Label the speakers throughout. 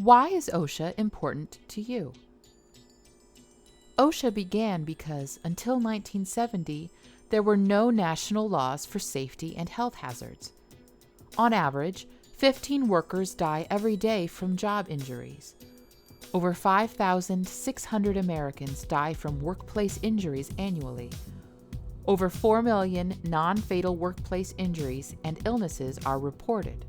Speaker 1: Why is OSHA important to you? OSHA began because, until 1970, there were no national laws for safety and health hazards. On average, 15 workers die every day from job injuries. Over 5,600 Americans die from workplace injuries annually. Over 4 million non-fatal workplace injuries and illnesses are reported.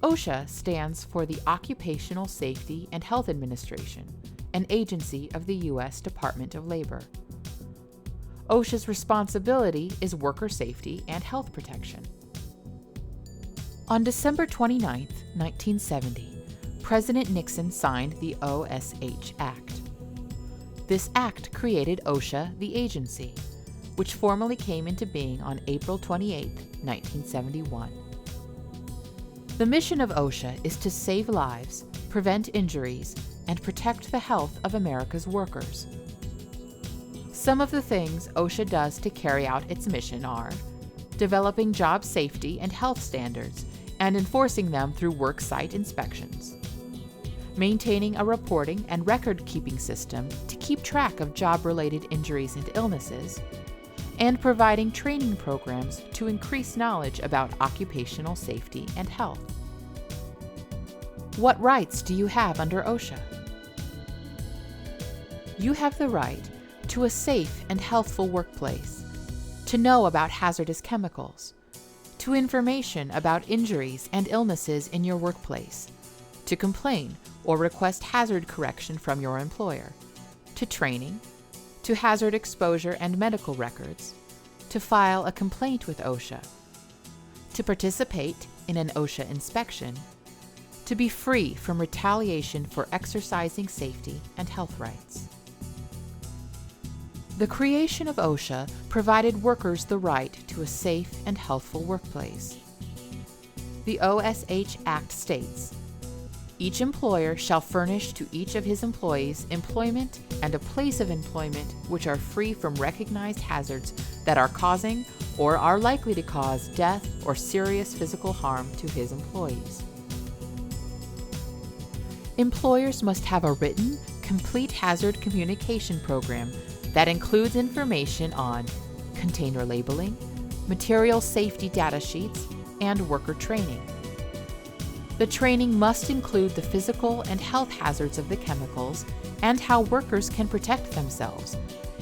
Speaker 1: OSHA stands for the Occupational Safety and Health Administration, an agency of the U.S. Department of Labor. OSHA's responsibility is worker safety and health protection. On December 29, 1970, President Nixon signed the OSH Act. This act created OSHA, the agency, which formally came into being on April 28, 1971. The mission of OSHA is to save lives, prevent injuries, and protect the health of America's workers. Some of the things OSHA does to carry out its mission are developing job safety and health standards and enforcing them through work site inspections, maintaining a reporting and record-keeping system to keep track of job-related injuries and illnesses, and providing training programs to increase knowledge about occupational safety and health. What rights do you have under OSHA? You have the right to a safe and healthful workplace, to know about hazardous chemicals, to information about injuries and illnesses in your workplace, to complain or request hazard correction from your employer, to training, to hazard exposure and medical records, to file a complaint with OSHA, to participate in an OSHA inspection, to be free from retaliation for exercising safety and health rights. The creation of OSHA provided workers the right to a safe and healthful workplace. The OSH Act states, "Each employer shall furnish to each of his employees employment and a place of employment which are free from recognized hazards that are causing or are likely to cause death or serious physical harm to his employees." Employers must have a written, complete hazard communication program that includes information on container labeling, material safety data sheets, and worker training. The training must include the physical and health hazards of the chemicals and how workers can protect themselves,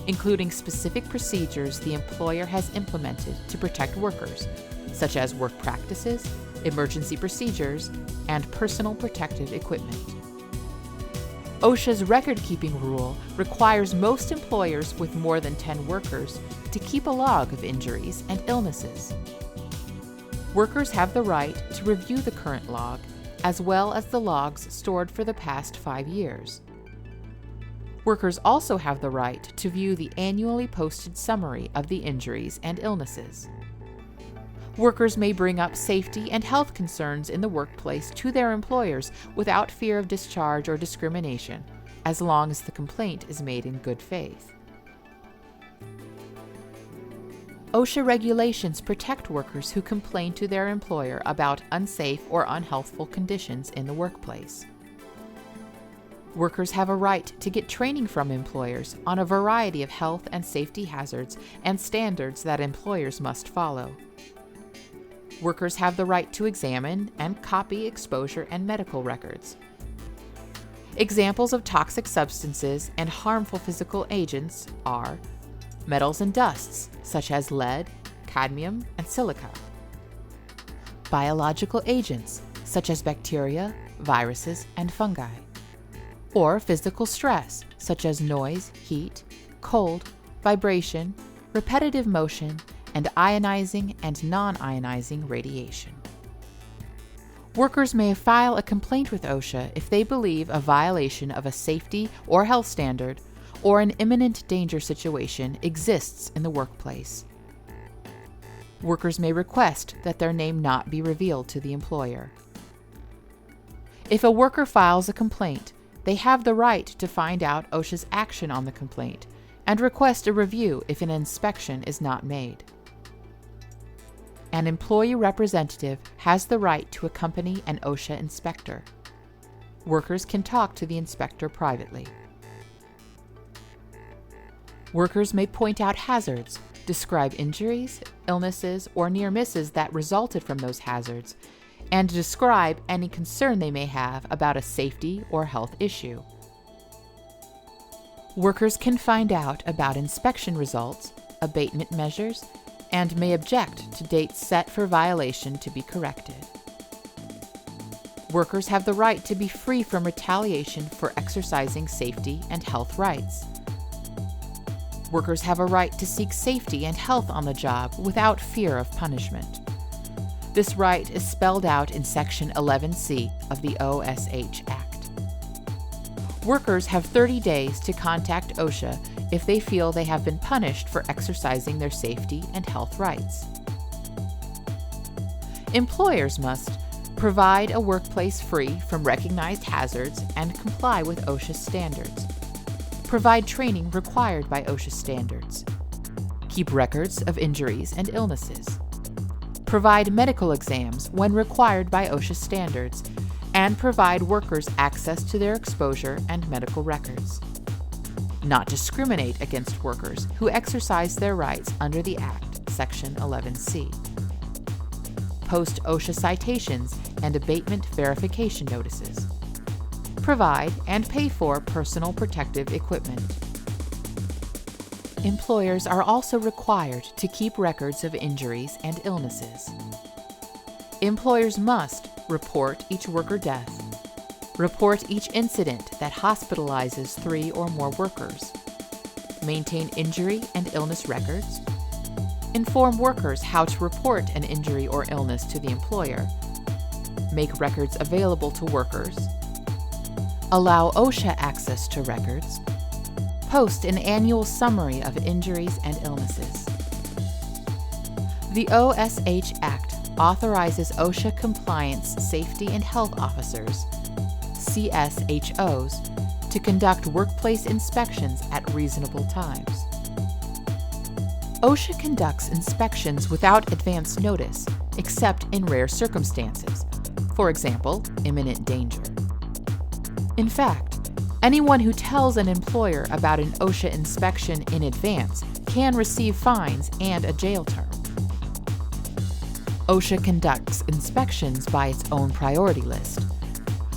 Speaker 1: including specific procedures the employer has implemented to protect workers, such as work practices, emergency procedures, and personal protective equipment. OSHA's record-keeping rule requires most employers with more than 10 workers to keep a log of injuries and illnesses. Workers have the right to review the current log, as well as the logs stored for the past 5 years. Workers also have the right to view the annually posted summary of the injuries and illnesses. Workers may bring up safety and health concerns in the workplace to their employers without fear of discharge or discrimination, as long as the complaint is made in good faith. OSHA regulations protect workers who complain to their employer about unsafe or unhealthful conditions in the workplace. Workers have a right to get training from employers on a variety of health and safety hazards and standards that employers must follow. Workers have the right to examine and copy exposure and medical records. Examples of toxic substances and harmful physical agents are metals and dusts, such as lead, cadmium, and silica. Biological agents, such as bacteria, viruses, and fungi. Or physical stress, such as noise, heat, cold, vibration, repetitive motion, and ionizing and non-ionizing radiation. Workers may file a complaint with OSHA if they believe a violation of a safety or health standard or an imminent danger situation exists in the workplace. Workers may request that their name not be revealed to the employer. If a worker files a complaint, they have the right to find out OSHA's action on the complaint and request a review if an inspection is not made. An employee representative has the right to accompany an OSHA inspector. Workers can talk to the inspector privately. Workers may point out hazards, describe injuries, illnesses, or near misses that resulted from those hazards, and describe any concern they may have about a safety or health issue. Workers can find out about inspection results, abatement measures, and may object to dates set for violation to be corrected. Workers have the right to be free from retaliation for exercising safety and health rights. Workers have a right to seek safety and health on the job without fear of punishment. This right is spelled out in Section 11C of the OSH Act. Workers have 30 days to contact OSHA if they feel they have been punished for exercising their safety and health rights. Employers must provide a workplace free from recognized hazards and comply with OSHA standards. Provide training required by OSHA standards. Keep records of injuries and illnesses. Provide medical exams when required by OSHA standards, and provide workers access to their exposure and medical records. Not discriminate against workers who exercise their rights under the Act, Section 11C. Post OSHA citations and abatement verification notices. Provide and pay for personal protective equipment. Employers are also required to keep records of injuries and illnesses. Employers must report each worker death, report each incident that hospitalizes 3 or more workers, maintain injury and illness records, inform workers how to report an injury or illness to the employer, make records available to workers, allow OSHA access to records, post an annual summary of injuries and illnesses. The OSH Act authorizes OSHA compliance safety and health officers, CSHOs, to conduct workplace inspections at reasonable times. OSHA conducts inspections without advance notice, except in rare circumstances, for example, imminent danger. In fact, anyone who tells an employer about an OSHA inspection in advance can receive fines and a jail term. OSHA conducts inspections by its own priority list.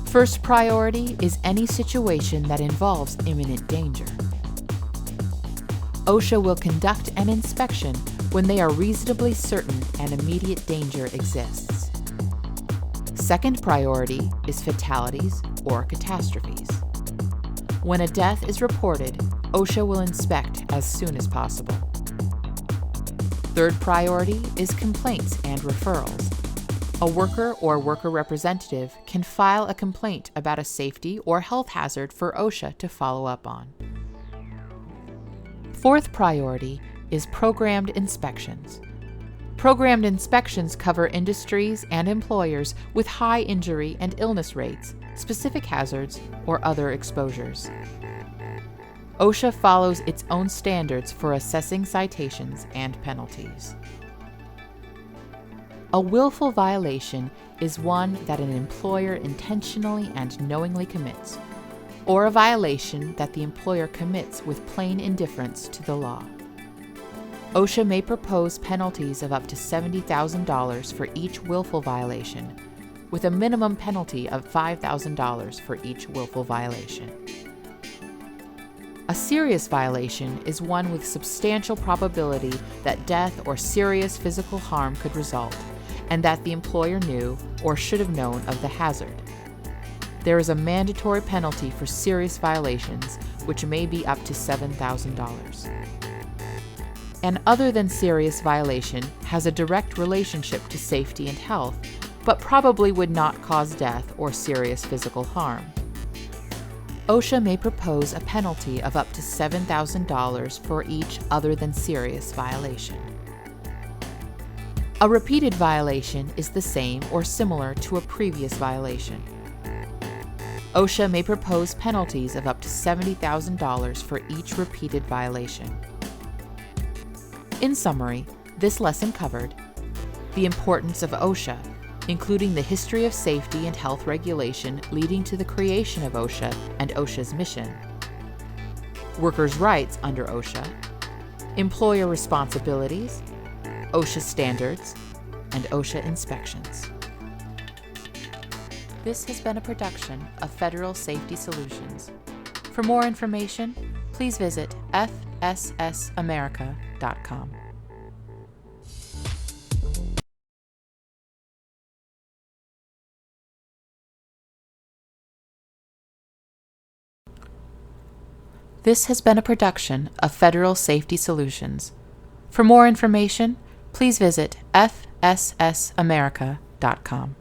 Speaker 1: First priority is any situation that involves imminent danger. OSHA will conduct an inspection when they are reasonably certain an immediate danger exists. Second priority is fatalities or catastrophes. When a death is reported, OSHA will inspect as soon as possible. Third priority is complaints and referrals. A worker or worker representative can file a complaint about a safety or health hazard for OSHA to follow up on. Fourth priority is programmed inspections. Programmed inspections cover industries and employers with high injury and illness rates, specific hazards, or other exposures. OSHA follows its own standards for assessing citations and penalties. A willful violation is one that an employer intentionally and knowingly commits, or a violation that the employer commits with plain indifference to the law. OSHA may propose penalties of up to $70,000 for each willful violation, with a minimum penalty of $5,000 for each willful violation. A serious violation is one with substantial probability that death or serious physical harm could result, and that the employer knew or should have known of the hazard. There is a mandatory penalty for serious violations, which may be up to $7,000. An other than serious violation has a direct relationship to safety and health, but probably would not cause death or serious physical harm. OSHA may propose a penalty of up to $7,000 for each other than serious violation. A repeated violation is the same or similar to a previous violation. OSHA may propose penalties of up to $70,000 for each repeated violation. In summary, this lesson covered the importance of OSHA, including the history of safety and health regulation leading to the creation of OSHA and OSHA's mission, workers' rights under OSHA, employer responsibilities, OSHA standards, and OSHA inspections. This has been a production of Federal Safety Solutions. For more information, please visit fssamerica.com. This has been a production of Federal Safety Solutions. For more information, please visit fssamerica.com.